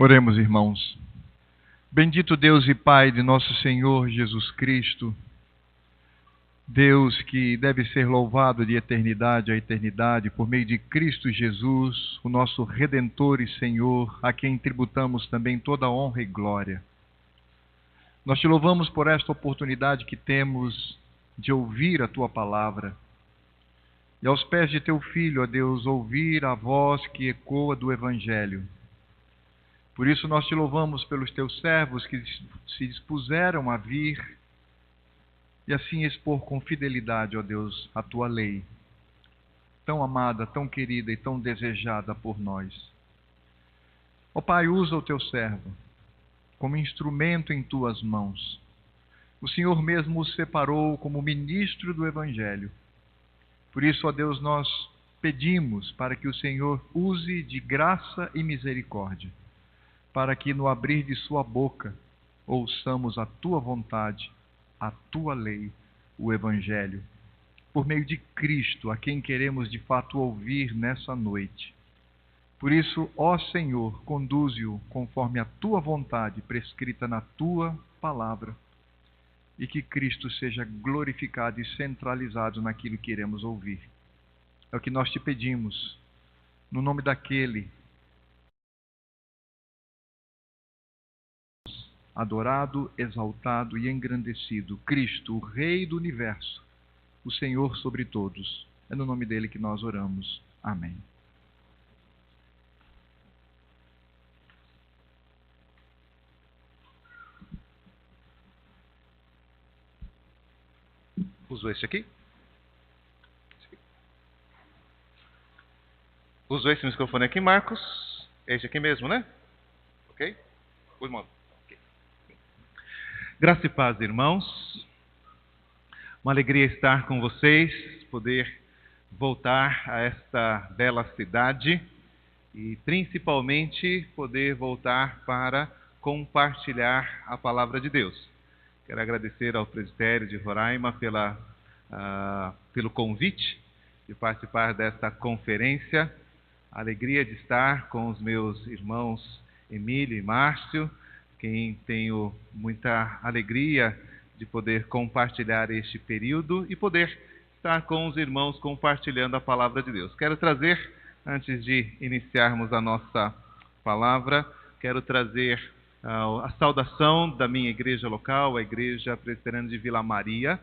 Oremos, irmãos. Bendito Deus e Pai de nosso Senhor Jesus Cristo, Deus que deve ser louvado de eternidade a eternidade por meio de Cristo Jesus, o nosso Redentor e Senhor, a quem tributamos também toda a honra e glória. Nós te louvamos por esta oportunidade que temos de ouvir a Tua palavra e aos pés de Teu Filho, ó Deus, ouvir a voz que ecoa do Evangelho. Por isso nós te louvamos pelos Teus servos que se dispuseram a vir e assim expor com fidelidade, ó Deus, a Tua lei, tão amada, tão querida e tão desejada por nós. Ó Pai, usa o Teu servo como instrumento em Tuas mãos. O Senhor mesmo o separou como ministro do Evangelho. Por isso, ó Deus, nós pedimos para que o Senhor use de graça e misericórdia, para que no abrir de sua boca ouçamos a Tua vontade, a Tua lei, o Evangelho, por meio de Cristo, a quem queremos de fato ouvir nessa noite. Por isso, ó Senhor, conduze-o conforme a Tua vontade prescrita na Tua palavra, e que Cristo seja glorificado e centralizado naquilo que iremos ouvir. É o que nós te pedimos, no nome daquele adorado, exaltado e engrandecido, Cristo, o Rei do Universo, o Senhor sobre todos. É no nome dele que nós oramos. Amém. Usou esse aqui? Usou esse microfone aqui, Marcos? Esse aqui mesmo, né? Ok? Oi, irmão. Okay. Graça e paz, irmãos. Uma alegria estar com vocês, poder voltar a esta bela cidade e principalmente poder voltar para compartilhar a palavra de Deus. Quero agradecer ao presbitério de Roraima pelo convite de participar desta conferência. A alegria de estar com os meus irmãos Emílio e Márcio, quem tenho muita alegria de poder compartilhar este período e poder estar com os irmãos compartilhando a palavra de Deus. Quero trazer, antes de iniciarmos a nossa palavra, quero trazer a saudação da minha igreja local, a Igreja Presbiteriana de Vila Maria.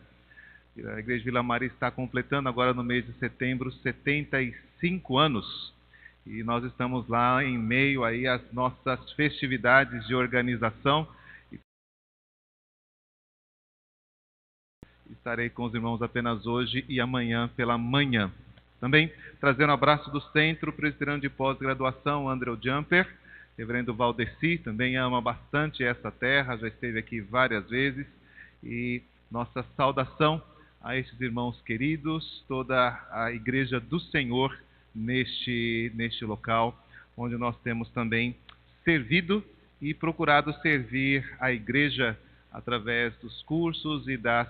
A Igreja de Vila Maria está completando agora no mês de setembro 75 anos. E nós estamos lá em meio aí às nossas festividades de organização. Estarei com os irmãos apenas hoje e amanhã pela manhã. Também trazendo um abraço do Centro Presbiteriano de Pós-Graduação, André Jumper. Reverendo Valdeci também ama bastante essa terra, já esteve aqui várias vezes. E nossa saudação a esses irmãos queridos, toda a Igreja do Senhor neste local, onde nós temos também servido e procurado servir a Igreja através dos cursos e da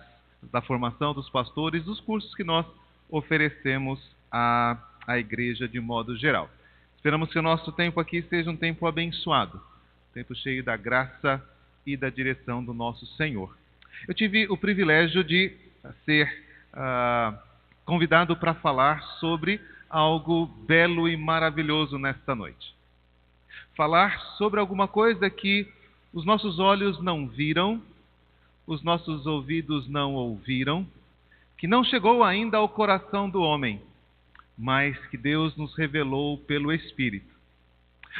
formação dos pastores, dos cursos que nós oferecemos à Igreja de modo geral. Esperamos que o nosso tempo aqui seja um tempo abençoado, um tempo cheio da graça e da direção do nosso Senhor. Eu tive o privilégio de ser convidado para falar sobre algo belo e maravilhoso nesta noite. Falar sobre alguma coisa que os nossos olhos não viram, os nossos ouvidos não ouviram, que não chegou ainda ao coração do homem, mas que Deus nos revelou pelo Espírito.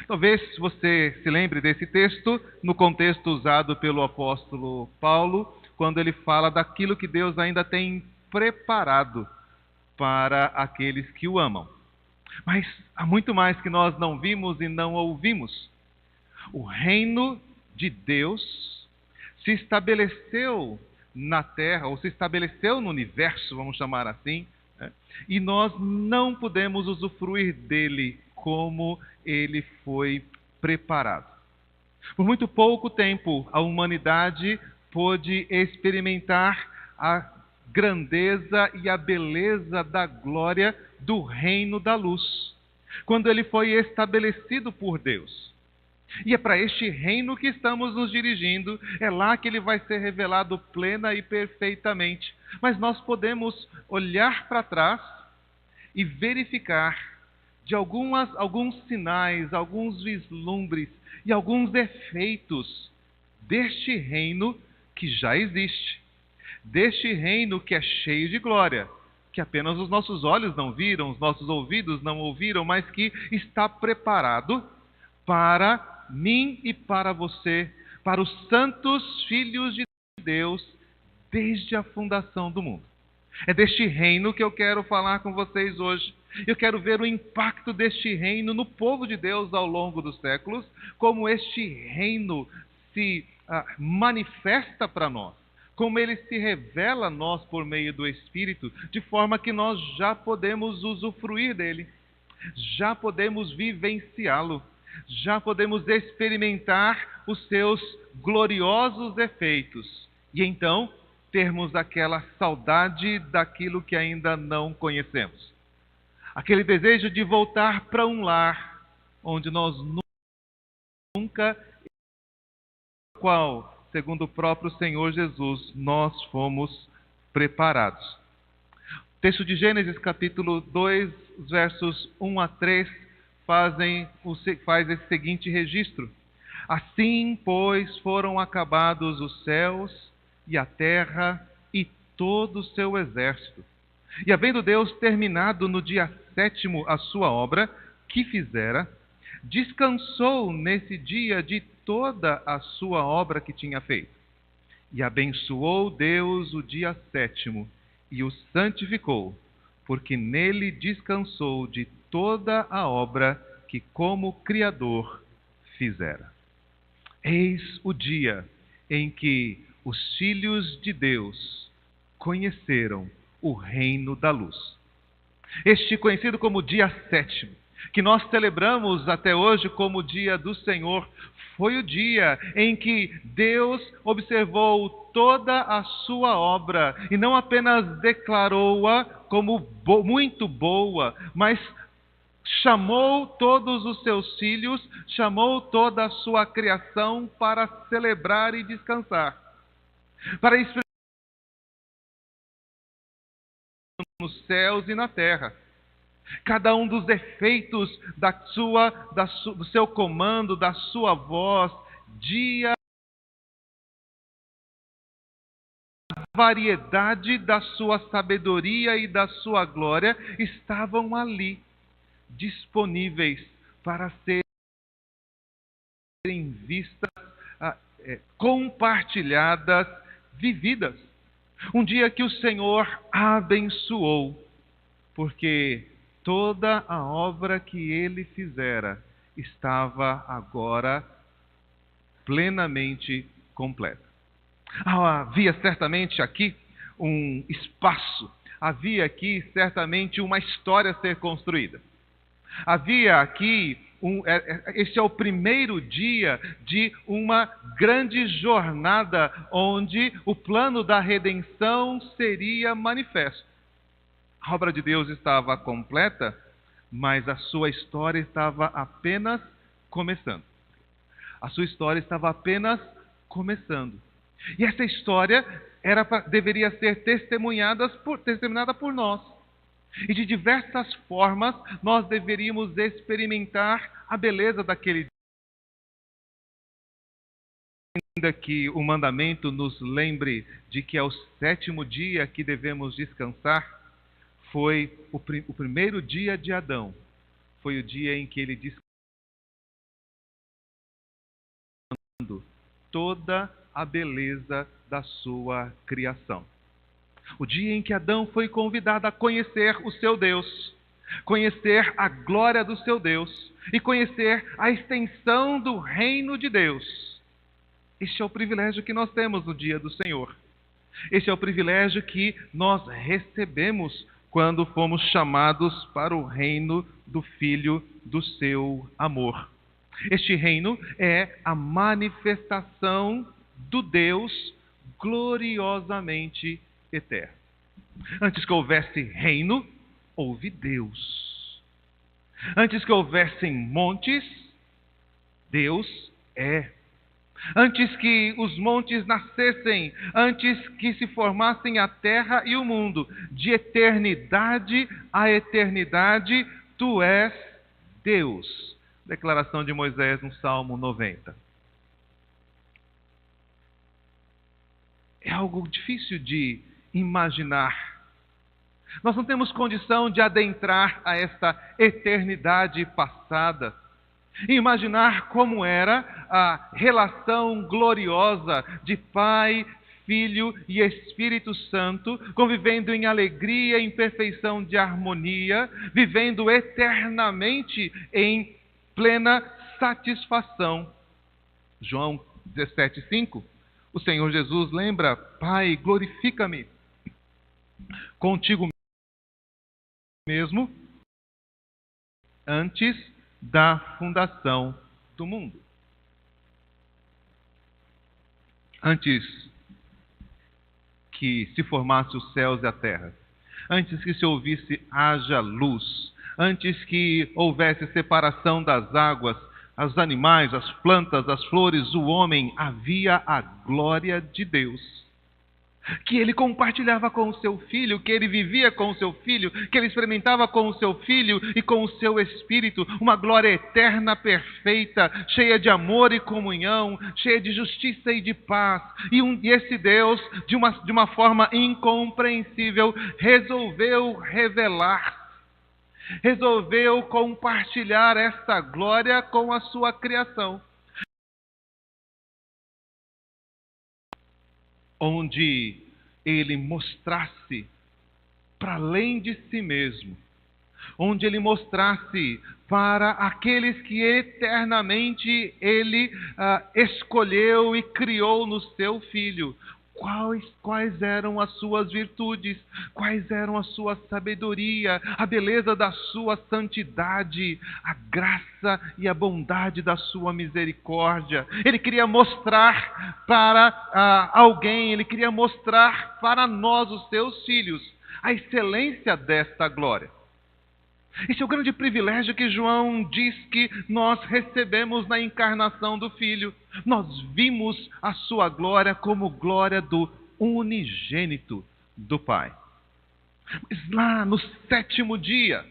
Talvez você se lembre desse texto no contexto usado pelo apóstolo Paulo, quando ele fala daquilo que Deus ainda tem preparado para aqueles que o amam. Mas há muito mais que nós não vimos e não ouvimos. O reino de Deus se estabeleceu na terra, ou se estabeleceu no universo, vamos chamar assim, e nós não podemos usufruir dele como ele foi preparado. Por muito pouco tempo, a humanidade pôde experimentar a grandeza e a beleza da glória do reino da luz, quando ele foi estabelecido por Deus. E é para este reino que estamos nos dirigindo, é lá que ele vai ser revelado plena e perfeitamente. Mas nós podemos olhar para trás e verificar de alguns sinais, alguns vislumbres e alguns efeitos deste reino que já existe, deste reino que é cheio de glória, que apenas os nossos olhos não viram, os nossos ouvidos não ouviram, mas que está preparado para mim e para você, para os santos filhos de Deus, desde a fundação do mundo. É deste reino que eu quero falar com vocês hoje. Eu quero ver o impacto deste reino no povo de Deus ao longo dos séculos, como este reino se manifesta para nós, como ele se revela a nós por meio do Espírito, de forma que nós já podemos usufruir dele, já podemos vivenciá-lo, já podemos experimentar os seus gloriosos efeitos. E então, termos aquela saudade daquilo que ainda não conhecemos. Aquele desejo de voltar para um lar onde nós nunca, qual, segundo o próprio Senhor Jesus, nós fomos preparados. O texto de Gênesis, capítulo 2, versos 1 a 3, faz esse seguinte registro. Assim, pois, foram acabados os céus e a terra e todo o seu exército. E havendo Deus terminado no dia 7º a sua obra que fizera, descansou nesse dia de toda a sua obra que tinha feito. E abençoou Deus o dia 7º e o santificou, porque nele descansou de toda a obra que como Criador fizera. Eis o dia em que os filhos de Deus conheceram o reino da luz. Este conhecido como dia 7º, que nós celebramos até hoje como o dia do Senhor, foi o dia em que Deus observou toda a sua obra e não apenas declarou-a como muito boa, mas chamou todos os seus filhos, chamou toda a sua criação para celebrar e descansar, para experimentar nos céus e na terra. Cada um dos efeitos do seu comando, da sua voz, a variedade da sua sabedoria e da sua glória estavam ali, disponíveis para serem vistas, compartilhadas, vividas. Um dia que o Senhor abençoou, porque toda a obra que ele fizera estava agora plenamente completa. Havia certamente aqui um espaço, havia aqui certamente uma história a ser construída. Havia aqui, este é o primeiro dia de uma grande jornada onde o plano da redenção seria manifesto. A obra de Deus estava completa, mas a sua história estava apenas começando. A sua história estava apenas começando. E essa história deveria ser testemunhada por nós. E de diversas formas nós deveríamos experimentar a beleza daquele dia. Ainda que o mandamento nos lembre de que é o 7º dia que devemos descansar, foi o primeiro dia de Adão. Foi o dia em que ele descansou toda a beleza da sua criação. O dia em que Adão foi convidado a conhecer o seu Deus, conhecer a glória do seu Deus e conhecer a extensão do reino de Deus. Este é o privilégio que nós temos no dia do Senhor. Este é o privilégio que nós recebemos quando fomos chamados para o reino do Filho do seu amor. Este reino é a manifestação do Deus gloriosamente eterno. Antes que houvesse reino, houve Deus. Antes que houvessem montes, Deus é. Antes que os montes nascessem, antes que se formassem a terra e o mundo, de eternidade a eternidade, tu és Deus. Declaração de Moisés no Salmo 90. É algo difícil de imaginar. Nós não temos condição de adentrar a esta eternidade passada e imaginar como era a relação gloriosa de Pai, Filho e Espírito Santo, convivendo em alegria, em perfeição de harmonia, vivendo eternamente em plena satisfação. João 17:5, o Senhor Jesus lembra: Pai, glorifica-me contigo mesmo antes da fundação do mundo. Antes que se formasse os céus e a terra, antes que se ouvisse haja luz, antes que houvesse separação das águas, os animais, as plantas, as flores, o homem, havia a glória de Deus, que ele compartilhava com o seu filho, que ele vivia com o seu filho, que ele experimentava com o seu filho e com o seu espírito, uma glória eterna, perfeita, cheia de amor e comunhão, cheia de justiça e de paz. E esse Deus, de uma forma incompreensível, resolveu revelar, resolveu compartilhar esta glória com a sua criação, onde ele mostrasse para além de si mesmo, onde ele mostrasse para aqueles que eternamente ele escolheu e criou no seu Filho, quais eram as suas virtudes, quais eram a sua sabedoria, a beleza da sua santidade, a graça e a bondade da sua misericórdia. Ele queria mostrar para alguém, ele queria mostrar para nós, os seus filhos, a excelência desta glória. Esse é o grande privilégio que João diz que nós recebemos na encarnação do Filho. Nós vimos a sua glória como glória do unigênito do Pai. Mas lá no 7º dia,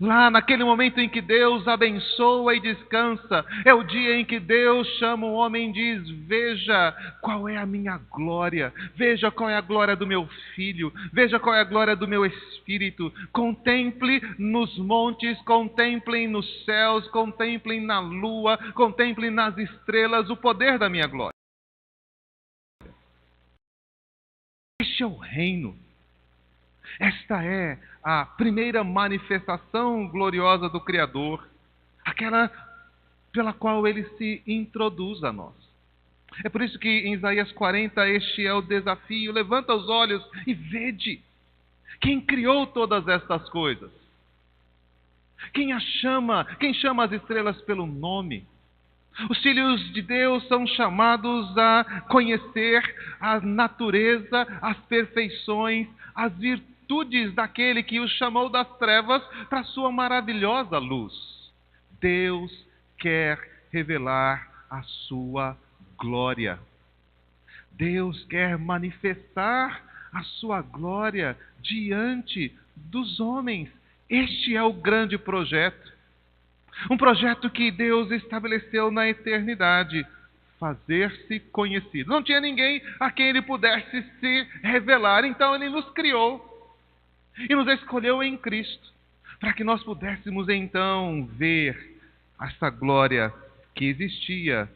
lá naquele momento em que Deus abençoa e descansa, é o dia em que Deus chama o homem e diz: veja qual é a minha glória, veja qual é a glória do meu Filho, veja qual é a glória do meu Espírito. Contemple nos montes, contemplem nos céus, contemplem na lua, contemplem nas estrelas o poder da minha glória. Este é o reino. Esta é a primeira manifestação gloriosa do Criador, aquela pela qual ele se introduz a nós. É por isso que em Isaías 40 este é o desafio: levanta os olhos e vede quem criou todas estas coisas. Quem chama as estrelas pelo nome. Os filhos de Deus são chamados a conhecer a natureza, as perfeições, as virtudes daquele que os chamou das trevas para a sua maravilhosa luz. Deus quer revelar a sua glória. Deus quer manifestar a sua glória diante dos homens. Este é o grande projeto. Um projeto que Deus estabeleceu na eternidade: fazer-se conhecido. Não tinha ninguém a quem ele pudesse se revelar, então ele nos criou e nos escolheu em Cristo, para que nós pudéssemos então ver essa glória que existia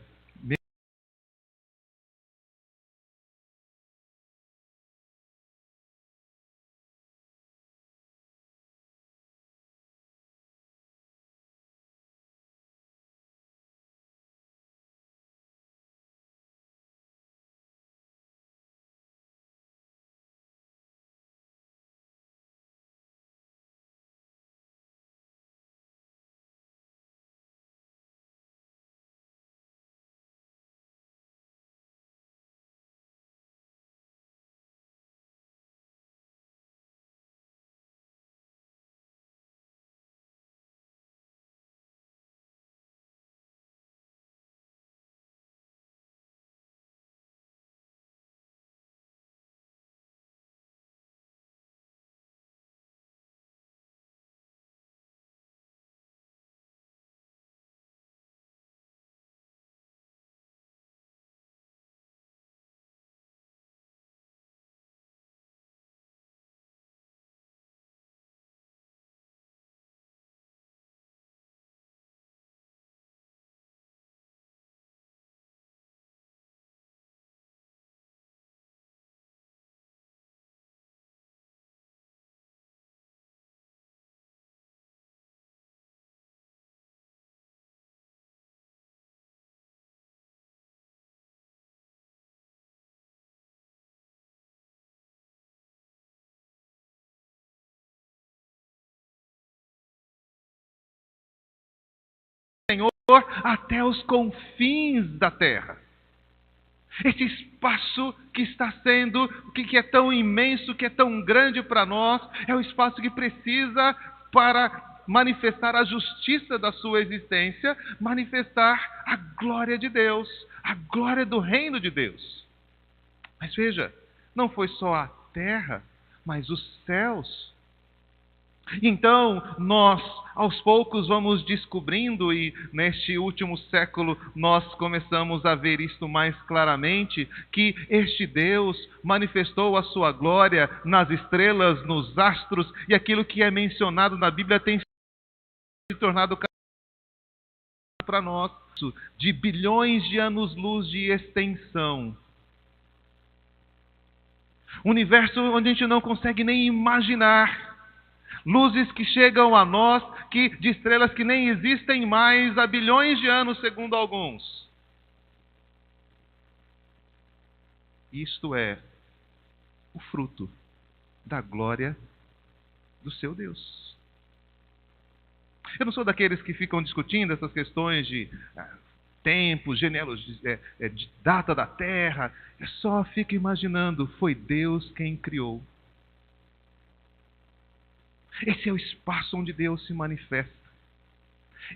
Senhor até os confins da terra. Esse espaço que está sendo, que é tão imenso, que é tão grande para nós, é o espaço que precisa para manifestar a justiça da sua existência, manifestar a glória de Deus, a glória do reino de Deus. Mas veja, não foi só a terra, mas os céus. Então, nós, aos poucos, vamos descobrindo, e neste último século nós começamos a ver isto mais claramente, que este Deus manifestou a sua glória nas estrelas, nos astros, e aquilo que é mencionado na Bíblia tem se tornado para nós de bilhões de anos-luz de extensão. Um universo onde a gente não consegue nem imaginar. Luzes que chegam a nós de estrelas que nem existem mais há bilhões de anos, segundo alguns. Isto é o fruto da glória do seu Deus. Eu não sou daqueles que ficam discutindo essas questões de tempo, genealogia, de data da terra. Eu só fico imaginando, foi Deus quem criou. Esse é o espaço onde Deus se manifesta.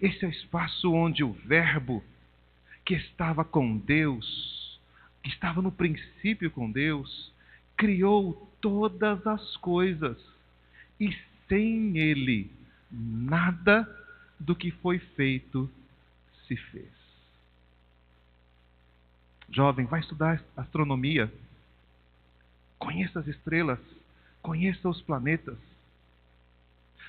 Esse é o espaço onde o Verbo, que estava com Deus, que estava no princípio com Deus, criou todas as coisas. E sem Ele, nada do que foi feito se fez. Jovem, vai estudar astronomia. Conheça as estrelas, conheça os planetas.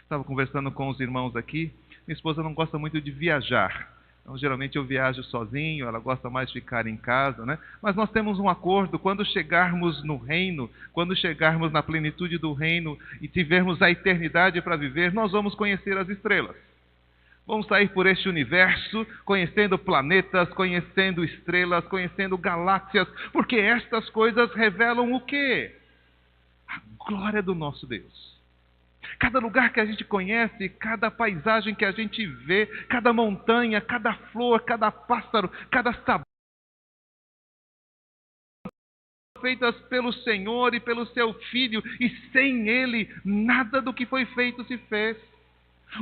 Estava conversando com os irmãos aqui. Minha esposa não gosta muito de viajar. Então, geralmente eu viajo sozinho, ela gosta mais de ficar em casa, né? Mas nós temos um acordo, quando chegarmos no reino, quando chegarmos na plenitude do reino e tivermos a eternidade para viver, nós vamos conhecer as estrelas. Vamos sair por este universo, conhecendo planetas, conhecendo estrelas, conhecendo galáxias, porque estas coisas revelam o quê? A glória do nosso Deus. Cada lugar que a gente conhece, cada paisagem que a gente vê, cada montanha, cada flor, cada pássaro, cada sabor, feitas pelo Senhor e pelo seu Filho, e sem Ele, nada do que foi feito se fez.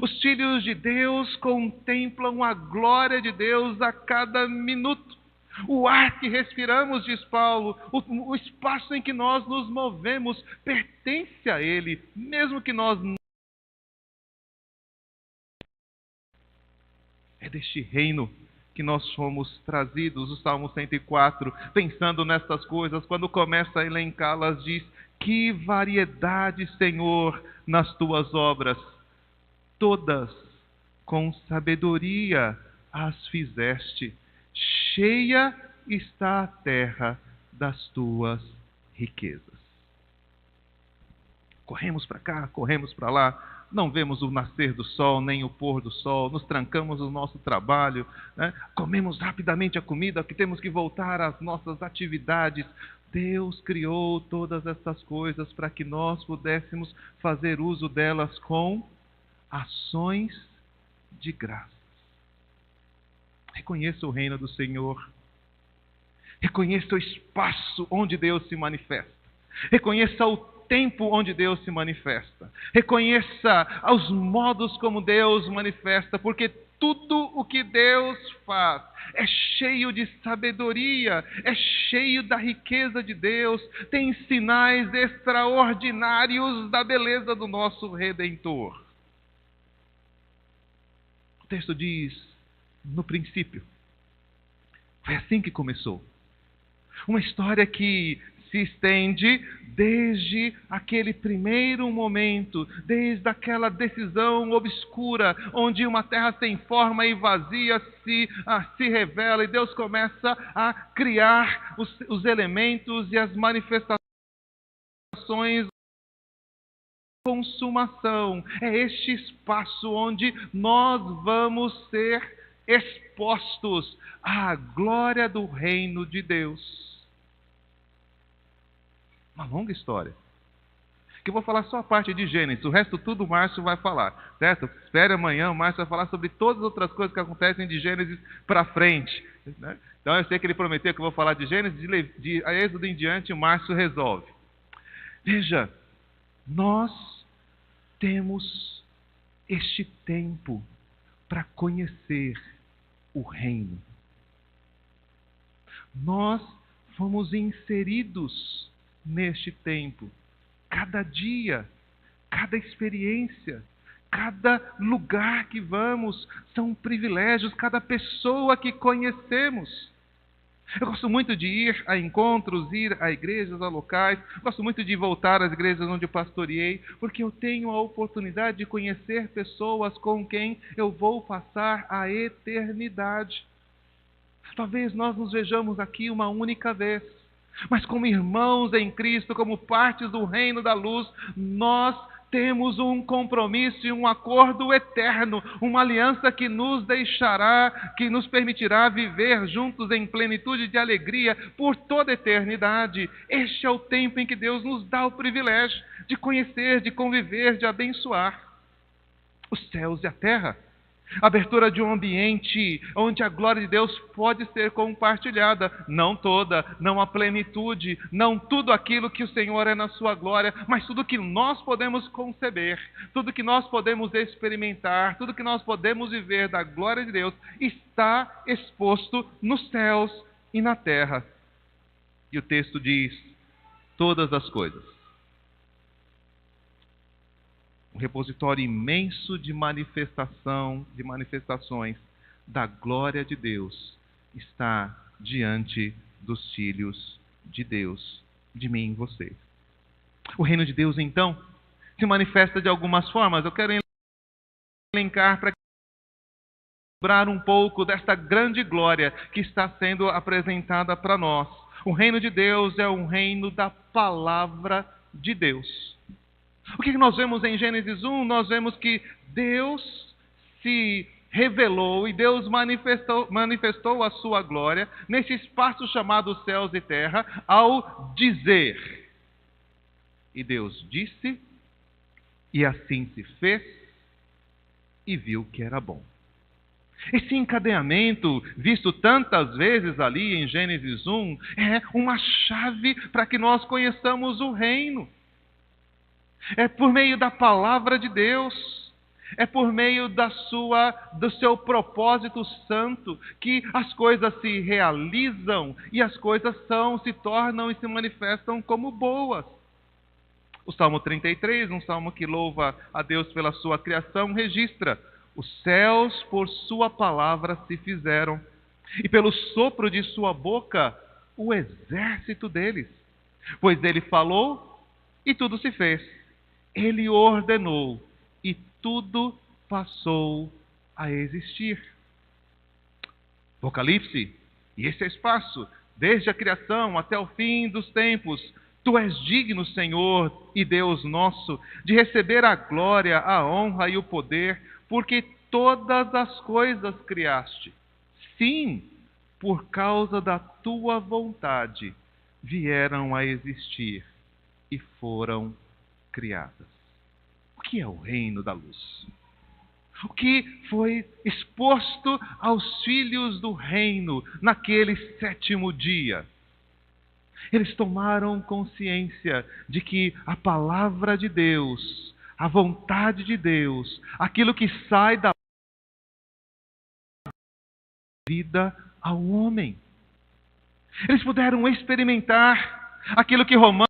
Os filhos de Deus contemplam a glória de Deus a cada minuto. O ar que respiramos, diz Paulo, o espaço em que nós nos movemos, pertence a Ele, mesmo que nós não. É deste reino que nós fomos trazidos. O Salmo 104, pensando nestas coisas, quando começa a elencá-las, diz: que variedade, Senhor, nas tuas obras, todas com sabedoria as fizeste. Cheia está a terra das tuas riquezas. Corremos para cá, corremos para lá, não vemos o nascer do sol, nem o pôr do sol, nos trancamos no nosso trabalho, né? Comemos rapidamente a comida, que temos que voltar às nossas atividades. Deus criou todas essas coisas para que nós pudéssemos fazer uso delas com ações de graça. Reconheça o reino do Senhor. Reconheça o espaço onde Deus se manifesta. Reconheça o tempo onde Deus se manifesta. Reconheça os modos como Deus manifesta, porque tudo o que Deus faz é cheio de sabedoria, é cheio da riqueza de Deus, tem sinais extraordinários da beleza do nosso Redentor. O texto diz: no princípio. Foi assim que começou. Uma história que se estende desde aquele primeiro momento, desde aquela decisão obscura, onde uma terra sem forma e vazia se revela, e Deus começa a criar os elementos e as manifestações. Consumação. É este espaço onde nós vamos ser expostos à glória do reino de Deus. Uma longa história que eu vou falar só a parte de Gênesis, o resto tudo o Márcio vai falar, certo? Espere amanhã, o Márcio vai falar sobre todas as outras coisas que acontecem de Gênesis para frente, né? Então eu sei que ele prometeu que eu vou falar de Gênesis, de Êxodo em diante, o Márcio resolve. Veja, nós temos este tempo para conhecer o reino. Nós fomos inseridos neste tempo. Cada dia, cada experiência, cada lugar que vamos são privilégios, cada pessoa que conhecemos. Eu gosto muito de ir a encontros, ir a igrejas, a locais. Gosto muito de voltar às igrejas onde eu pastoreei, porque eu tenho a oportunidade de conhecer pessoas com quem eu vou passar a eternidade. Talvez nós nos vejamos aqui uma única vez, mas como irmãos em Cristo, como partes do reino da luz, nós temos um compromisso e um acordo eterno, uma aliança que nos deixará, que nos permitirá viver juntos em plenitude de alegria por toda a eternidade. Este é o tempo em que Deus nos dá o privilégio de conhecer, de conviver, de abençoar os céus e a terra. Abertura de um ambiente onde a glória de Deus pode ser compartilhada, não toda, não a plenitude, não tudo aquilo que o Senhor é na sua glória, mas tudo que nós podemos conceber, tudo que nós podemos experimentar, tudo que nós podemos viver da glória de Deus está exposto nos céus e na terra. E o texto diz: todas as coisas. Um repositório imenso de manifestações da glória de Deus está diante dos filhos de Deus, de mim e vocês. O reino de Deus, então, se manifesta de algumas formas. Eu quero elencar para lembrar um pouco desta grande glória que está sendo apresentada para nós. O reino de Deus é um reino da palavra de Deus. O que nós vemos em Gênesis 1? Nós vemos que Deus se revelou e Deus manifestou a sua glória nesse espaço chamado céus e terra ao dizer. E Deus disse, e assim se fez, e viu que era bom. Esse encadeamento, visto tantas vezes ali em Gênesis 1, é uma chave para que nós conheçamos o reino. É por meio da palavra de Deus, é por meio do seu propósito santo que as coisas se realizam e as coisas se tornam e se manifestam como boas. O Salmo 33, um salmo que louva a Deus pela sua criação, registra: os céus por sua palavra se fizeram, e pelo sopro de sua boca o exército deles. Pois ele falou e tudo se fez. Ele ordenou e tudo passou a existir. Apocalipse, e esse é espaço, desde a criação até o fim dos tempos. Tu és digno, Senhor e Deus nosso, de receber a glória, a honra e o poder, porque todas as coisas criaste. Sim, por causa da tua vontade, vieram a existir e foram criadas. O que é o reino da luz? O que foi exposto aos filhos do reino naquele sétimo dia? Eles tomaram consciência de que a palavra de Deus, a vontade de Deus, aquilo que sai da vida ao homem. Eles puderam experimentar aquilo que Romanos,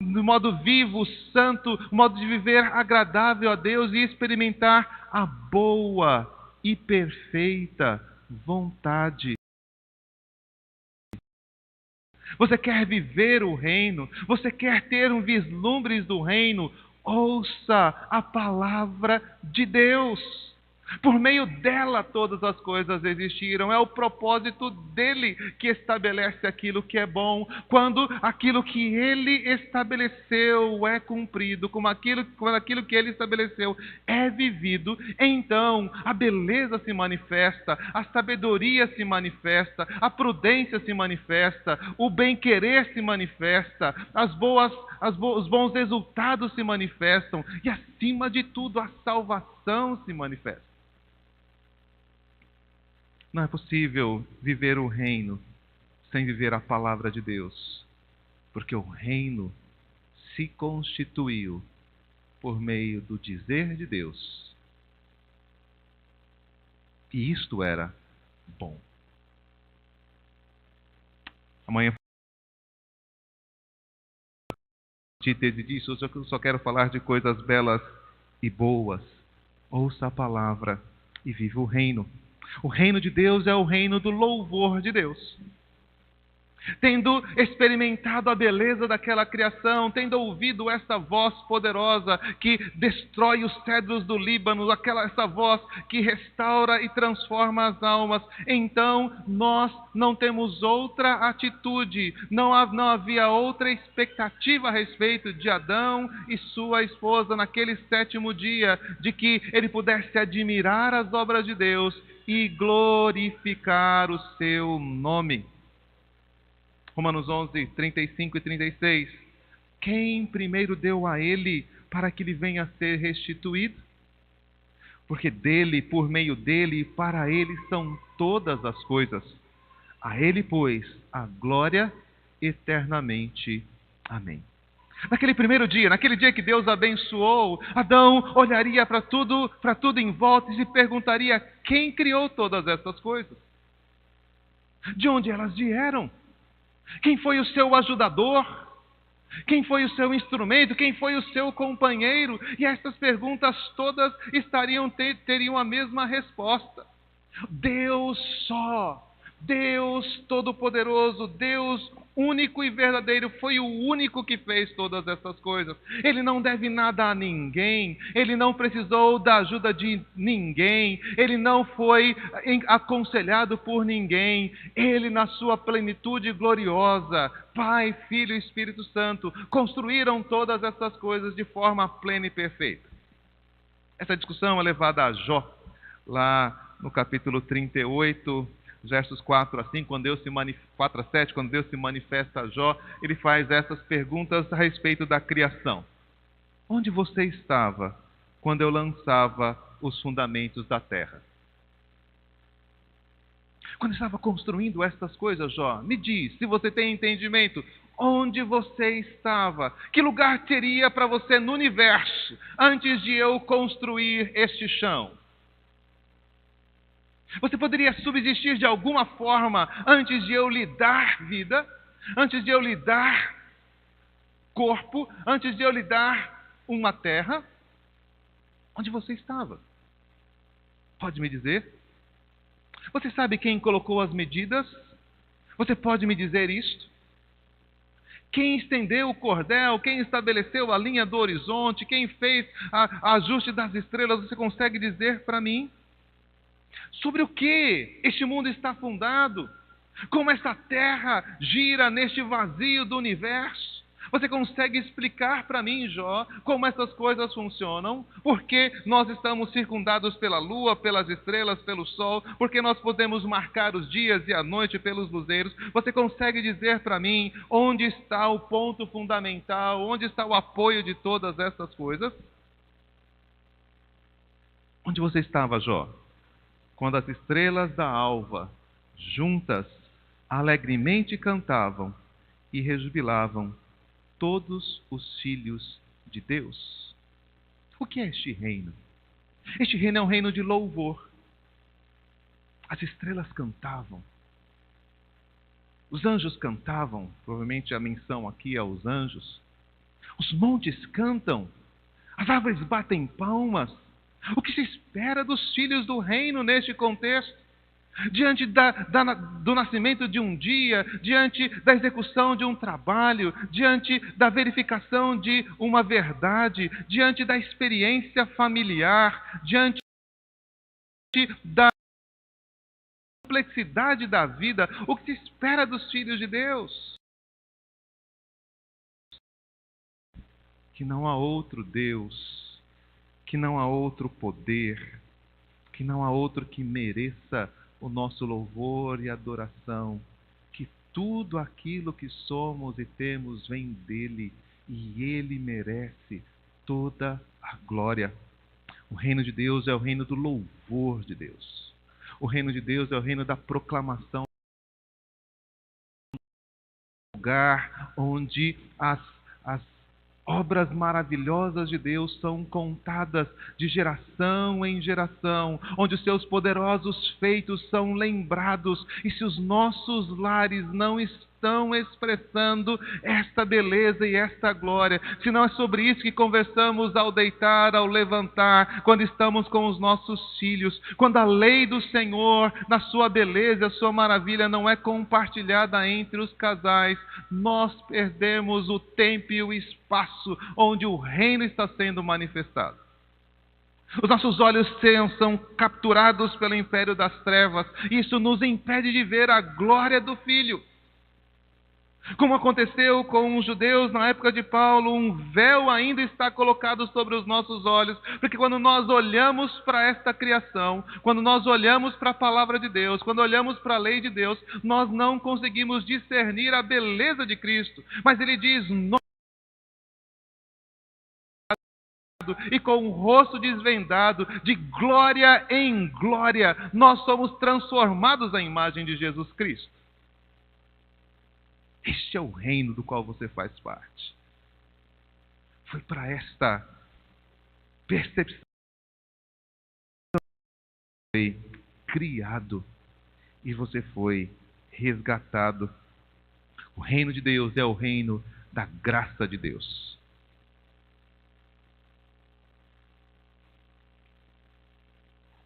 no modo vivo, santo, modo de viver agradável a Deus e experimentar a boa e perfeita vontade. Você quer viver o reino? Você quer ter um vislumbre do reino? Ouça a palavra de Deus. Por meio dela todas as coisas existiram. É o propósito dele que estabelece aquilo que é bom. Quando aquilo que ele estabeleceu é cumprido, quando aquilo que ele estabeleceu é vivido, então a beleza se manifesta, a sabedoria se manifesta, a prudência se manifesta, o bem-querer se manifesta, os bons resultados se manifestam e, acima de tudo, a salvação se manifesta. Não é possível viver o reino sem viver a palavra de Deus, porque o reino se constituiu por meio do dizer de Deus. E isto era bom. Amanhã, antítese disso, eu só quero falar de coisas belas e boas. Ouça a palavra e viva o reino. O reino de Deus é o reino do louvor de Deus. Tendo experimentado a beleza daquela criação, tendo ouvido essa voz poderosa que destrói os cedros do Líbano, essa voz que restaura e transforma as almas, então nós não temos outra atitude, não havia outra expectativa a respeito de Adão e sua esposa naquele 7º dia, de que ele pudesse admirar as obras de Deus e glorificar o seu nome. Romanos 11, 35 e 36. Quem primeiro deu a ele para que ele venha a ser restituído? Porque dele, por meio dele e para ele são todas as coisas. A ele, pois, a glória eternamente. Amém. Naquele primeiro dia, naquele dia que Deus abençoou, Adão olharia para tudo em volta e se perguntaria: quem criou todas essas coisas? De onde elas vieram? Quem foi o seu ajudador? Quem foi o seu instrumento? Quem foi o seu companheiro? E essas perguntas todas teriam a mesma resposta. Deus só. Deus Todo-Poderoso, Deus único e verdadeiro, foi o único que fez todas essas coisas. Ele não deve nada a ninguém, ele não precisou da ajuda de ninguém, ele não foi aconselhado por ninguém. Ele, na sua plenitude gloriosa, Pai, Filho e Espírito Santo, construíram todas essas coisas de forma plena e perfeita. Essa discussão é levada a Jó, lá no capítulo 38, versos 4 a 5, 4 a 7, quando Deus se manifesta a Jó, ele faz essas perguntas a respeito da criação. Onde você estava quando eu lançava os fundamentos da terra? Quando eu estava construindo estas coisas, Jó, me diz, se você tem entendimento, onde você estava? Que lugar teria para você no universo antes de eu construir este chão? Você poderia subsistir de alguma forma antes de eu lhe dar vida, antes de eu lhe dar corpo, antes de eu lhe dar uma terra? Onde você estava? Pode me dizer? Você sabe quem colocou as medidas? Você pode me dizer isto? Quem estendeu o cordel? Quem estabeleceu a linha do horizonte? Quem fez o ajuste das estrelas? Você consegue dizer para mim? Sobre o que este mundo está fundado? Como essa terra gira neste vazio do universo? Você consegue explicar para mim, Jó, como essas coisas funcionam? Porque nós estamos circundados pela lua, pelas estrelas, pelo sol? Porque nós podemos marcar os dias e a noite pelos luzeiros? Você consegue dizer para mim onde está o ponto fundamental? Onde está o apoio de todas essas coisas? Onde você estava, Jó? Quando as estrelas da alva, juntas, alegremente cantavam e rejubilavam todos os filhos de Deus. O que é este reino? Este reino é um reino de louvor. As estrelas cantavam. Os anjos cantavam, provavelmente a menção aqui é aos anjos. Os montes cantam. As árvores batem palmas. O que se espera dos filhos do reino neste contexto? Diante do nascimento de um dia, diante da execução de um trabalho, diante da verificação de uma verdade, diante da experiência familiar, diante da complexidade da vida, o que se espera dos filhos de Deus. Que não há outro Deus, que não há outro poder, que não há outro que mereça o nosso louvor e adoração, que tudo aquilo que somos e temos vem dele, e ele merece toda a glória. O reino de Deus é o reino do louvor de Deus. O reino de Deus é o reino da proclamação, lugar onde as obras maravilhosas de Deus são contadas de geração em geração, onde os seus poderosos feitos são lembrados. E se os nossos lares não estão expressando esta beleza e esta glória, se não é sobre isso que conversamos ao deitar, ao levantar, quando estamos com os nossos filhos, quando a lei do Senhor, na sua beleza, a sua maravilha, não é compartilhada entre os casais, nós perdemos o tempo e o espaço onde o reino está sendo manifestado. Os nossos olhos são capturados pelo império das trevas. Isso nos impede de ver a glória do Filho. Como aconteceu com os judeus na época de Paulo, um véu ainda está colocado sobre os nossos olhos, porque quando nós olhamos para esta criação, quando nós olhamos para a palavra de Deus, quando olhamos para a lei de Deus, nós não conseguimos discernir a beleza de Cristo. Mas ele diz, e com o rosto desvendado, de glória em glória, nós somos transformados à imagem de Jesus Cristo. Este é o reino do qual você faz parte. Foi para esta percepção que você foi criado e você foi resgatado. O reino de Deus é o reino da graça de Deus.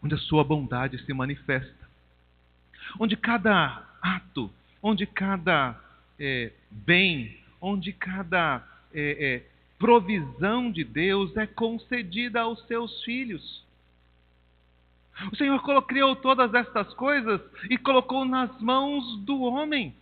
Onde a sua bondade se manifesta. Onde cada ato, onde cada bem, onde cada provisão de Deus é concedida aos seus filhos. O Senhor criou todas estas coisas e colocou nas mãos do homem.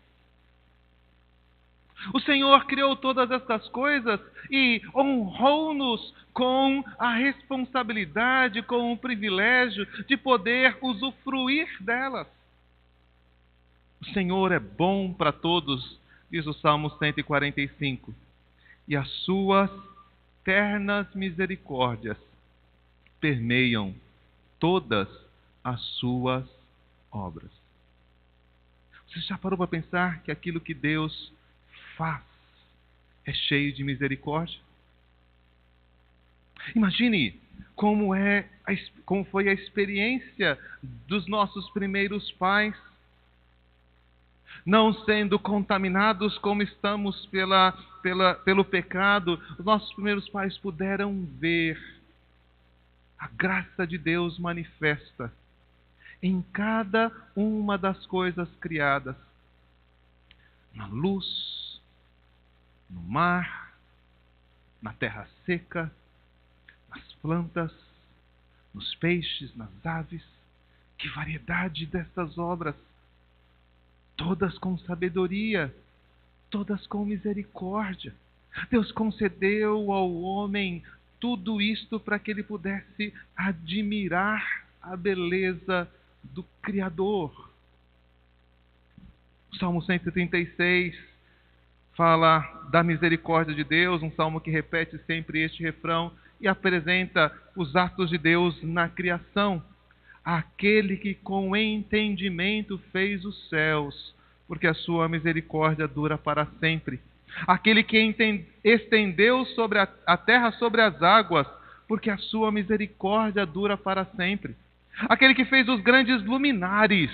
O Senhor criou todas estas coisas e honrou-nos com a responsabilidade, com o privilégio de poder usufruir delas. O Senhor é bom para todos, diz o Salmo 145, e as suas ternas misericórdias permeiam todas as suas obras. Você já parou para pensar que aquilo que Deus faz é cheio de misericórdia? Imagine como foi a experiência dos nossos primeiros pais, não sendo contaminados como estamos pelo pecado. Os nossos primeiros pais puderam ver a graça de Deus manifesta em cada uma das coisas criadas, na luz, no mar, na terra seca, nas plantas, nos peixes, nas aves. Que variedade dessas obras! Todas com sabedoria, todas com misericórdia. Deus concedeu ao homem tudo isto para que ele pudesse admirar a beleza do Criador. O Salmo 136 fala da misericórdia de Deus, um salmo que repete sempre este refrão e apresenta os atos de Deus na criação. Aquele que com entendimento fez os céus, porque a sua misericórdia dura para sempre. Aquele que estendeu sobre a terra sobre as águas, porque a sua misericórdia dura para sempre. Aquele que fez os grandes luminares,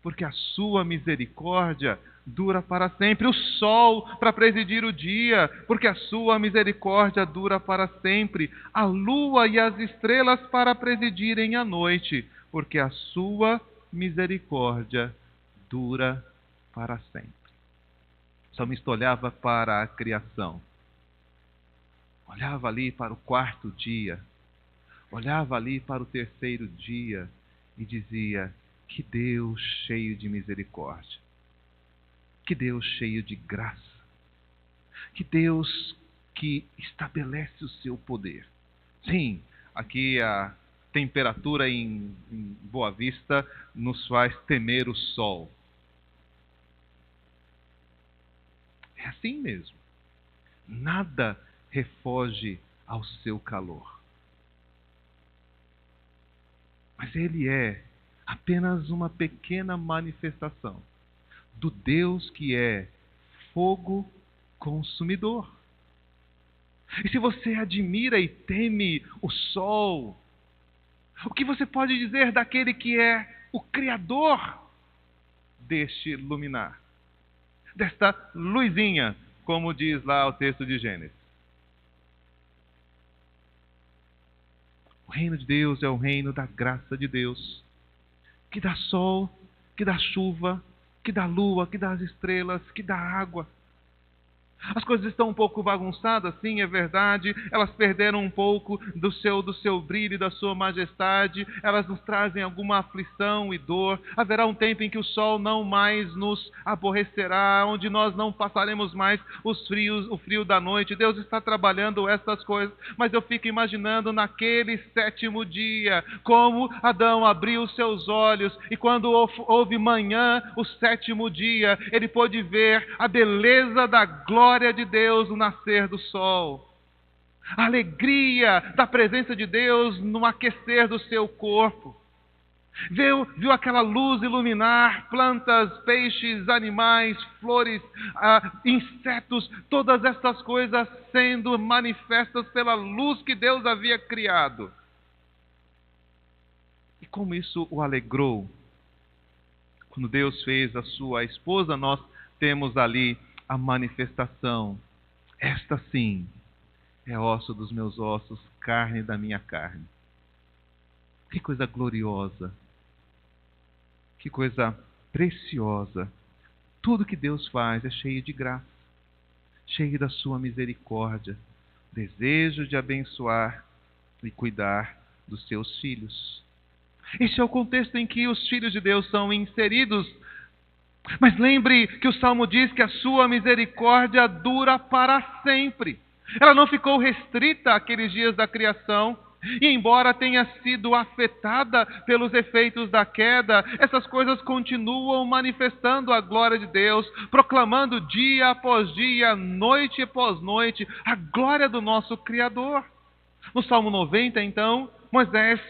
porque a sua misericórdia dura para sempre. O sol para presidir o dia, porque a sua misericórdia dura para sempre. A lua e as estrelas para presidirem a noite, porque a sua misericórdia dura para sempre. O salmista olhava para a criação, olhava ali para o quarto dia, olhava ali para o terceiro dia e dizia: que Deus cheio de misericórdia, que Deus cheio de graça, que Deus que estabelece o seu poder. Sim, aqui a temperatura em Boa Vista nos faz temer o sol. É assim mesmo. Nada refoge ao seu calor. Mas ele é apenas uma pequena manifestação do Deus que é fogo consumidor. E se você admira e teme o sol, o que você pode dizer daquele que é o Criador deste luminar, desta luzinha, como diz lá o texto de Gênesis? O reino de Deus é o reino da graça de Deus, que dá sol, que dá chuva, que dá lua, que dá as estrelas, que dá água. As coisas estão um pouco bagunçadas, sim, é verdade. Elas perderam um pouco do seu brilho e da sua majestade. Elas nos trazem alguma aflição e dor. Haverá um tempo em que o sol não mais nos aborrecerá, onde nós não passaremos mais o frio da noite. Deus está trabalhando essas coisas, mas eu fico imaginando naquele 7º dia, como Adão abriu os seus olhos e quando houve manhã, o 7º dia, ele pôde ver a beleza da glória de Deus no nascer do sol, a alegria da presença de Deus no aquecer do seu corpo. Viu aquela luz iluminar plantas, peixes, animais, flores, insetos, todas essas coisas sendo manifestas pela luz que Deus havia criado. E como isso o alegrou. Quando Deus fez a sua esposa, nós temos ali a manifestação. Esta sim é osso dos meus ossos, carne da minha carne. Que coisa gloriosa. Que coisa preciosa. Tudo que Deus faz é cheio de graça, cheio da sua misericórdia, desejo de abençoar e cuidar dos seus filhos. Esse é o contexto em que os filhos de Deus são inseridos. Mas lembre que o Salmo diz que a sua misericórdia dura para sempre. Ela não ficou restrita àqueles dias da criação. E embora tenha sido afetada pelos efeitos da queda, essas coisas continuam manifestando a glória de Deus, proclamando dia após dia, noite após noite, a glória do nosso Criador. No Salmo 90, então, Moisés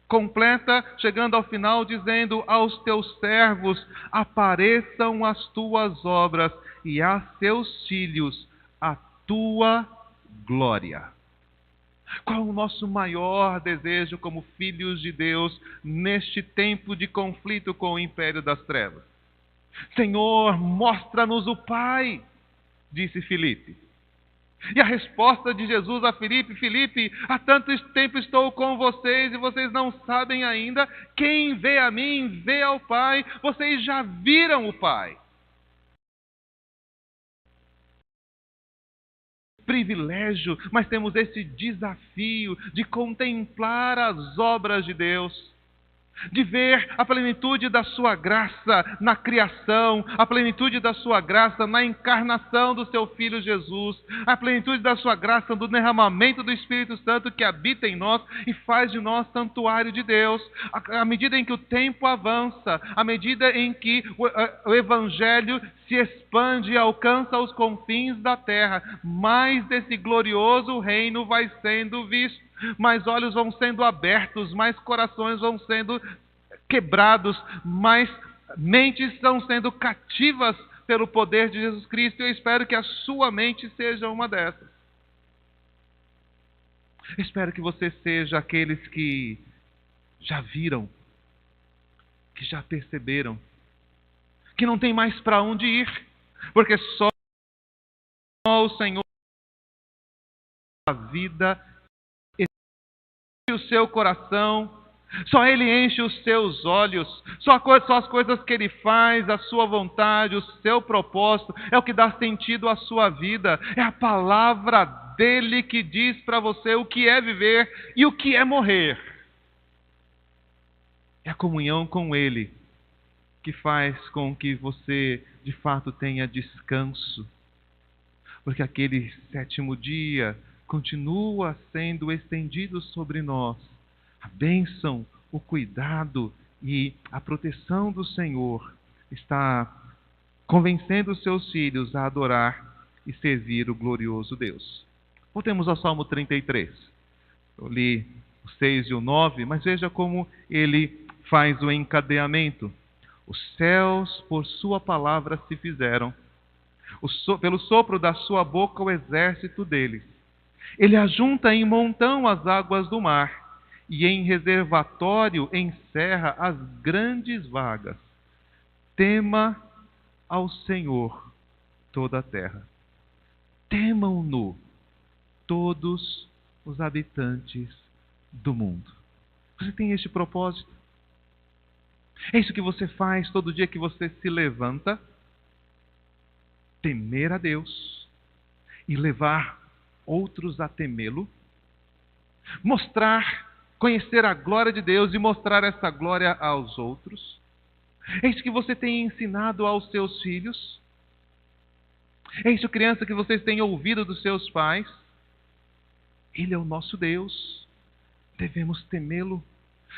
completa, chegando ao final, dizendo: aos teus servos apareçam as tuas obras e a seus filhos a tua glória. Qual o nosso maior desejo como filhos de Deus neste tempo de conflito com o império das trevas? Senhor, mostra-nos o Pai, disse Filipe. E a resposta de Jesus a Filipe: Filipe, há tanto tempo estou com vocês e vocês não sabem ainda. Quem vê a mim, vê ao Pai. Vocês já viram o Pai. Privilégio, mas temos esse desafio de contemplar as obras de Deus, de ver a plenitude da sua graça na criação, a plenitude da sua graça na encarnação do seu Filho Jesus, a plenitude da sua graça no derramamento do Espírito Santo que habita em nós e faz de nós santuário de Deus. À medida em que o tempo avança, à medida em que o Evangelho se expande e alcança os confins da terra, mais desse glorioso reino vai sendo visto. Mais olhos vão sendo abertos, mais corações vão sendo quebrados, mais mentes estão sendo cativas pelo poder de Jesus Cristo. Eu espero que a sua mente seja uma dessas. Espero que você seja aqueles que já viram, que já perceberam, que não tem mais para onde ir, porque só o Senhor a vida o seu coração, só Ele enche os seus olhos, só as coisas que Ele faz, a sua vontade, o seu propósito, é o que dá sentido à sua vida, é a palavra dEle que diz para você o que é viver e o que é morrer. É a comunhão com Ele que faz com que você, de fato, tenha descanso. Porque aquele sétimo dia continua sendo estendido sobre nós a bênção, o cuidado e a proteção do Senhor está convencendo os seus filhos a adorar e servir o glorioso Deus. Voltemos ao Salmo 33. Eu li o 6 e o 9, mas veja como ele faz o encadeamento. Os céus por sua palavra se fizeram, pelo sopro da sua boca o exército deles. Ele ajunta em montão as águas do mar, e em reservatório encerra as grandes vagas. Tema ao Senhor toda a terra. Temam-no todos os habitantes do mundo. Você tem este propósito? É isso que você faz todo dia que você se levanta? Temer a Deus e levar outros a temê-lo? Conhecer a glória de Deus e mostrar essa glória aos outros? É isso que você tem ensinado aos seus filhos? É isso, criança, que vocês têm ouvido dos seus pais? Ele é o nosso Deus. Devemos temê-lo.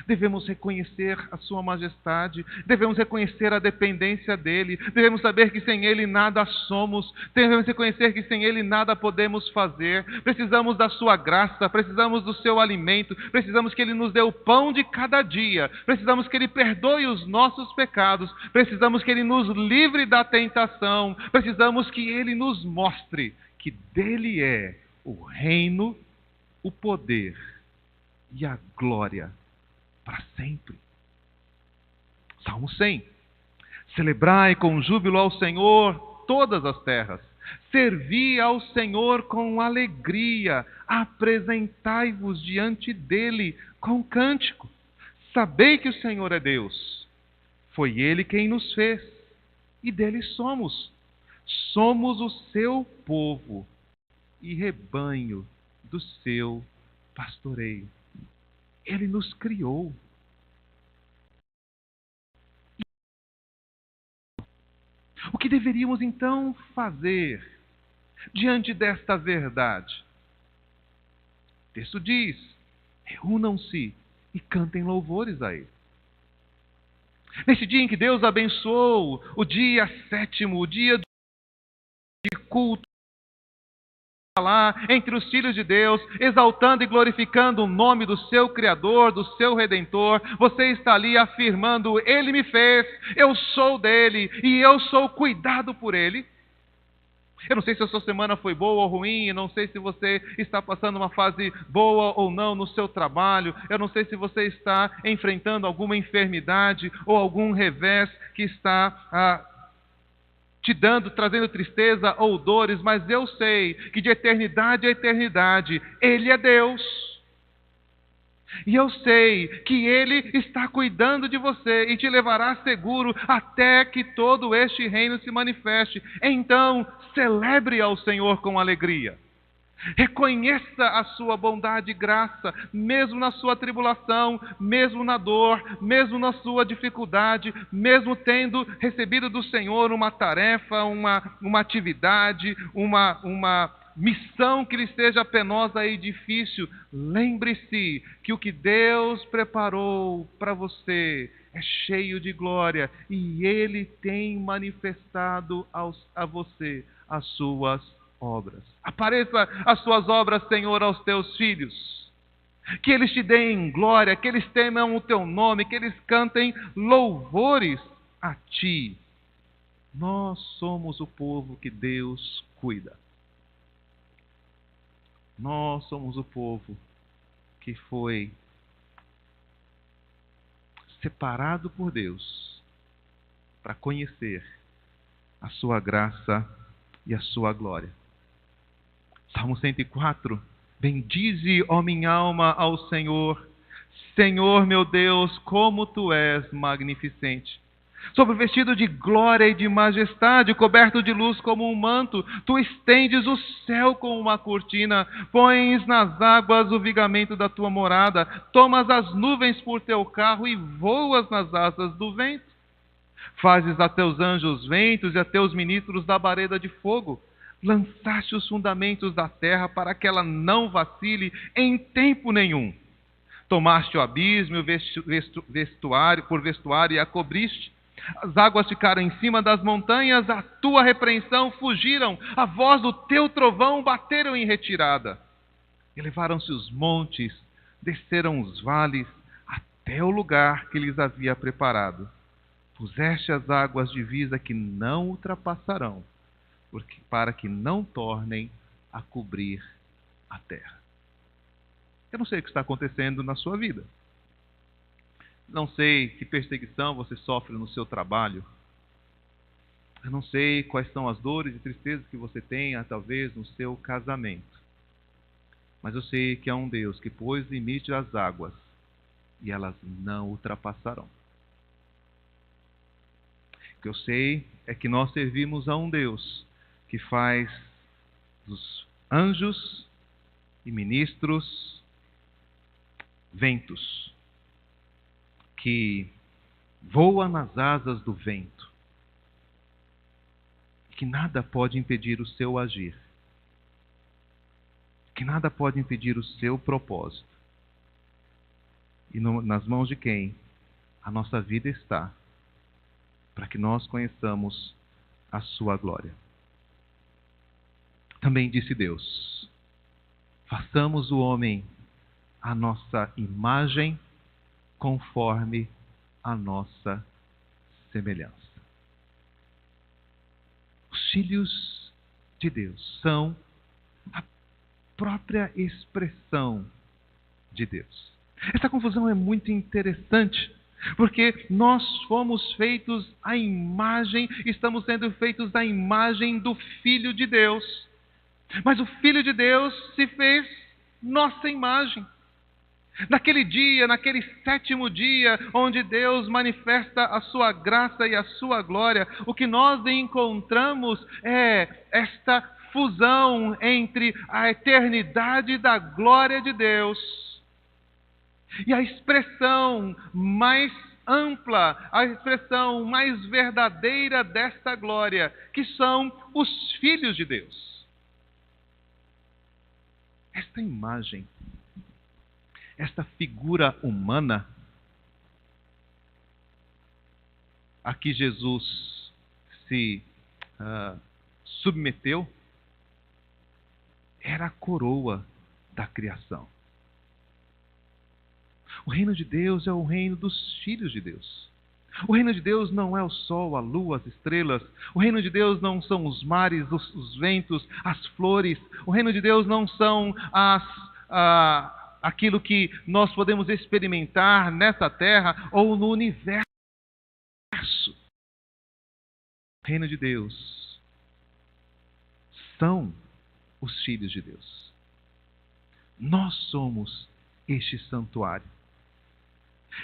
Devemos reconhecer a sua majestade, devemos reconhecer a dependência dele, devemos saber que sem ele nada somos, devemos reconhecer que sem ele nada podemos fazer. Precisamos da sua graça, precisamos do seu alimento, precisamos que ele nos dê o pão de cada dia, precisamos que ele perdoe os nossos pecados, precisamos que ele nos livre da tentação, precisamos que ele nos mostre que dele é o reino, o poder e a glória para sempre. Salmo 100. Celebrai com júbilo ao Senhor todas as terras. Servi ao Senhor com alegria. Apresentai-vos diante dele com cântico. Sabei que o Senhor é Deus. Foi ele quem nos fez e dele somos. Somos o seu povo e rebanho do seu pastoreio. Ele nos criou. O que deveríamos então fazer diante desta verdade? O texto diz: reúnam-se e cantem louvores a Ele. Nesse dia em que Deus abençoou o dia sétimo, o dia de culto, lá entre os filhos de Deus, exaltando e glorificando o nome do seu Criador, do seu Redentor, você está ali afirmando: Ele me fez, eu sou dele e eu sou cuidado por Ele. Eu não sei se a sua semana foi boa ou ruim, eu não sei se você está passando uma fase boa ou não no seu trabalho, eu não sei se você está enfrentando alguma enfermidade ou algum revés que está trazendo tristeza ou dores, mas eu sei que de eternidade a eternidade Ele é Deus. E eu sei que Ele está cuidando de você e te levará seguro até que todo este reino se manifeste. Então, celebre ao Senhor com alegria. Reconheça a sua bondade e graça, mesmo na sua tribulação, mesmo na dor, mesmo na sua dificuldade, mesmo tendo recebido do Senhor uma tarefa, uma atividade, uma missão que lhe seja penosa e difícil. Lembre-se que o que Deus preparou para você é cheio de glória e Ele tem manifestado a você as suas obras. Apareça as suas obras, Senhor, aos teus filhos. Que eles te deem glória, que eles temam o teu nome, que eles cantem louvores a ti. Nós somos o povo que Deus cuida. Nós somos o povo que foi separado por Deus para conhecer a sua graça e a sua glória. Salmo 104. Bendize, ó minha alma, ao Senhor. Senhor meu Deus, como Tu és magnificente. Sob o vestido de glória e de majestade, coberto de luz como um manto, tu estendes o céu como uma cortina, pões nas águas o vigamento da tua morada, tomas as nuvens por teu carro e voas nas asas do vento. Fazes a teus anjos ventos e a teus ministros labareda de fogo. Lançaste os fundamentos da terra para que ela não vacile em tempo nenhum. Tomaste o abismo e o vestuário e a cobriste. As águas ficaram em cima das montanhas, a tua repreensão fugiram, a voz do teu trovão bateram em retirada. Elevaram-se os montes, desceram os vales, até o lugar que lhes havia preparado. Puseste as águas de divisa que não ultrapassarão, para que não tornem a cobrir a terra. Eu não sei o que está acontecendo na sua vida. Não sei que perseguição você sofre no seu trabalho. Eu não sei quais são as dores e tristezas que você tem, talvez, no seu casamento. Mas eu sei que há um Deus que pôs limite às águas e elas não ultrapassarão. O que eu sei é que nós servimos a um Deus que faz dos anjos e ministros ventos, que voa nas asas do vento, que nada pode impedir o seu agir, que nada pode impedir o seu propósito. E nas mãos de quem a nossa vida está, para que nós conheçamos a sua glória. Também disse Deus: façamos o homem a nossa imagem, conforme a nossa semelhança. Os filhos de Deus são a própria expressão de Deus. Essa confusão é muito interessante, porque nós fomos feitos à imagem, estamos sendo feitos à imagem do Filho de Deus. Mas o Filho de Deus se fez nossa imagem. Naquele dia, naquele 7º dia, onde Deus manifesta a sua graça e a sua glória, o que nós encontramos é esta fusão entre a eternidade da glória de Deus e a expressão mais ampla, a expressão mais verdadeira desta glória, que são os filhos de Deus. Esta imagem, esta figura humana a que Jesus se submeteu, era a coroa da criação. O reino de Deus é o reino dos filhos de Deus. O reino de Deus não é o sol, a lua, as estrelas. O reino de Deus não são os mares, os ventos, as flores. O reino de Deus não são aquilo que nós podemos experimentar nessa terra ou no universo. O reino de Deus são os filhos de Deus. Nós somos este santuário.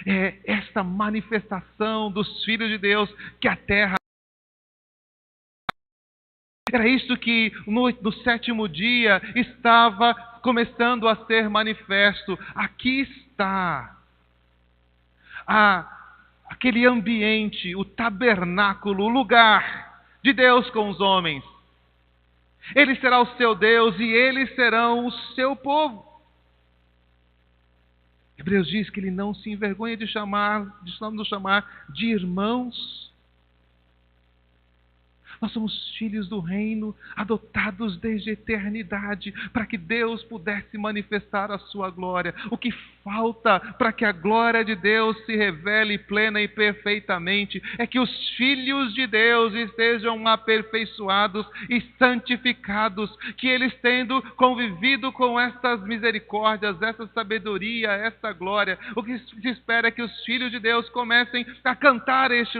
É esta manifestação dos filhos de Deus que a terra... Era isso que no 7º dia estava começando a ser manifesto. Aqui está aquele ambiente, o tabernáculo, o lugar de Deus com os homens. Ele será o seu Deus e eles serão o seu povo. Hebreus diz que ele não se envergonha de nos chamar de irmãos. Nós somos filhos do reino, adotados desde a eternidade, para que Deus pudesse manifestar a sua glória. O que falta para que a glória de Deus se revele plena e perfeitamente é que os filhos de Deus estejam aperfeiçoados e santificados, que eles, tendo convivido com estas misericórdias, essa sabedoria, essa glória, o que se espera é que os filhos de Deus comecem a cantar esses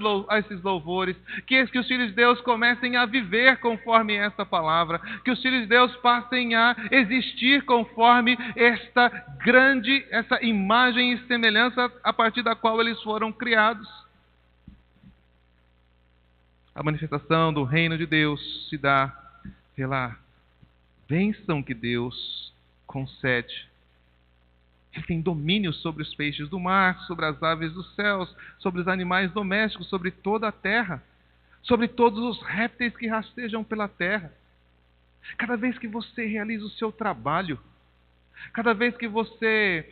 louvores, que os filhos de Deus comecem a viver conforme esta palavra, que os filhos de Deus passem a existir conforme essa imagem e semelhança a partir da qual eles foram criados. A manifestação do reino de Deus se dá pela bênção que Deus concede. Ele tem domínio sobre os peixes do mar, sobre as aves dos céus, sobre os animais domésticos, sobre toda a terra, sobre todos os répteis que rastejam pela terra. Cada vez que você realiza o seu trabalho, cada vez que você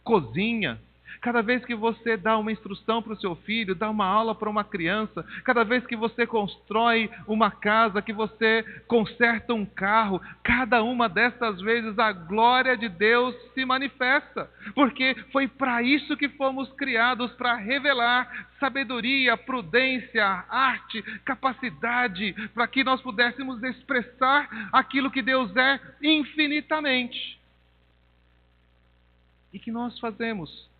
cozinha, cada vez que você dá uma instrução para o seu filho, dá uma aula para uma criança, cada vez que você constrói uma casa, que você conserta um carro, cada uma dessas vezes a glória de Deus se manifesta, porque foi para isso que fomos criados, para revelar sabedoria, prudência, arte, capacidade, para que nós pudéssemos expressar aquilo que Deus é infinitamente. E que nós fazemos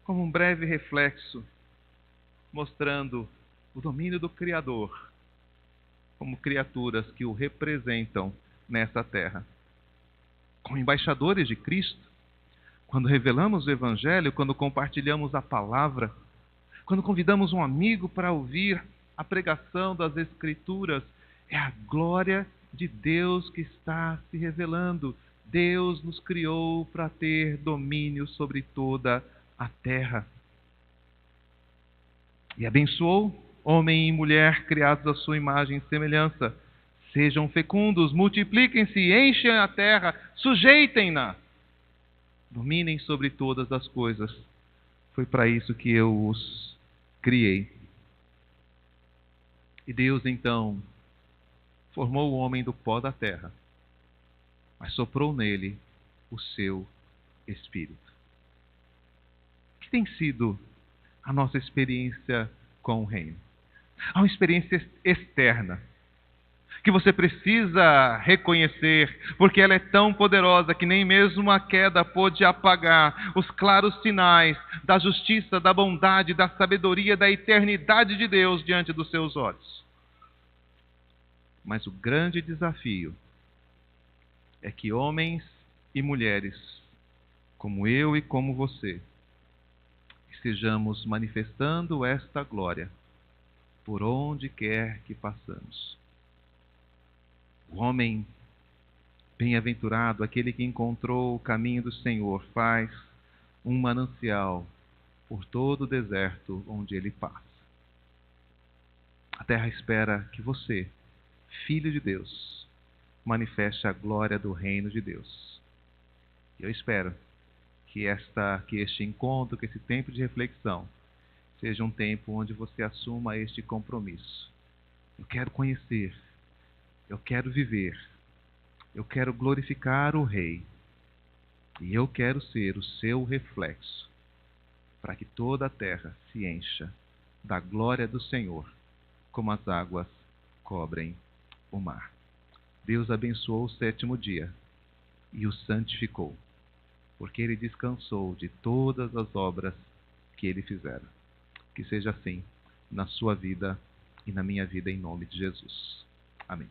como um breve reflexo, mostrando o domínio do Criador, como criaturas que o representam nessa terra. Como embaixadores de Cristo, quando revelamos o Evangelho, quando compartilhamos a palavra, quando convidamos um amigo para ouvir a pregação das Escrituras, é a glória de Deus que está se revelando. Deus nos criou para ter domínio sobre toda a terra. E abençoou homem e mulher criados à sua imagem e semelhança. Sejam fecundos, multipliquem-se, enchem a terra, sujeitem-na. Dominem sobre todas as coisas. Foi para isso que eu os criei. E Deus, então, formou o homem do pó da terra, mas soprou nele o seu Espírito. O que tem sido a nossa experiência com o reino? Há uma experiência externa, que você precisa reconhecer, porque ela é tão poderosa que nem mesmo a queda pôde apagar os claros sinais da justiça, da bondade, da sabedoria, da eternidade de Deus diante dos seus olhos. Mas o grande desafio é que homens e mulheres, como eu e como você, estejamos manifestando esta glória por onde quer que passamos. O homem bem-aventurado, aquele que encontrou o caminho do Senhor, faz um manancial por todo o deserto onde ele passa. A terra espera que você, filho de Deus, manifeste a glória do reino de Deus. E eu espero que este encontro, que esse tempo de reflexão, seja um tempo onde você assuma este compromisso. Eu quero conhecer, eu quero viver, eu quero glorificar o Rei, e eu quero ser o seu reflexo, para que toda a terra se encha da glória do Senhor, como as águas cobrem o mar. Deus abençoou o 7º dia e o santificou, porque ele descansou de todas as obras que ele fizera. Que seja assim na sua vida e na minha vida, em nome de Jesus. Amém.